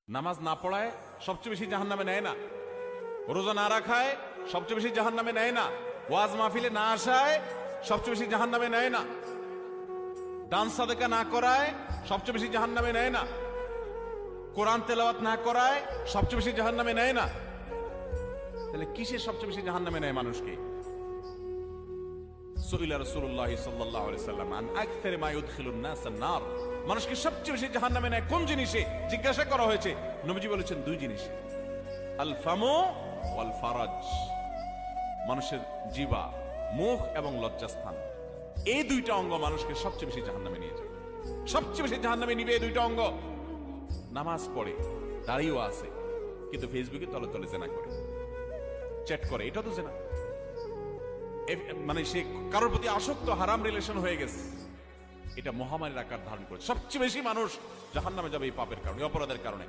নামাজ না পড়ায় সবচেয়ে বেশি জাহান্নামে নেয় না, রোজা না রাখায় সবচেয়ে বেশি জাহান্নামে নেয় না, ওয়াজ মাহফিলে না আসায় সবচেয়ে বেশি জাহান্নামে নেয় না, দান সাদেকা না করায় সবচেয়ে বেশি জাহান্নামে নেয় না, কোরআন তেলাওয়াত না করায় সবচেয়ে বেশি জাহান্নামে নেয় না। তাহলে কিসের সবচেয়ে বেশি জাহান্নামে নেয় মানুষকে? সুইলা রাসূলুল্লাহ সাল্লাল্লাহু আলাইহি সাল্লাম আন আকসারি মা ইউদখিলুন নাস আন-নার, মানুষকে সবচেয়ে বেশি জাহান্নামে নেয় কোন জিনিসে জিজ্ঞাসা করা হয়েছে। নবীজি বলেছেন দুই জিনিস, আল ফামু ওয়াল ফারাজ, মানুষের জিহ্বা, মুখ এবং লজ্জাস্থান, এই দুইটা অঙ্গ মানুষকে সবচেয়ে বেশি জাহান্নামে নিয়ে যায়। সবচেয়ে বেশি জাহান্নামে নিবে এই দুইটা অঙ্গ। নামাজ পড়ে, দাঁড়িয়েও আছে, কিন্তু ফেসবুকে তলে তলে জেনা করে, চ্যাট করে, এটা তো জেনা। মানে সে কারোর প্রতি আসক্ত, হারাম রিলেশন হয়ে গেছে। এটা মহামারীর আকার ধারণ করে। সবচেয়ে বেশি মানুষ জাহান্নামে যাবে এই পাপের কারণে, অপরাধের কারণে।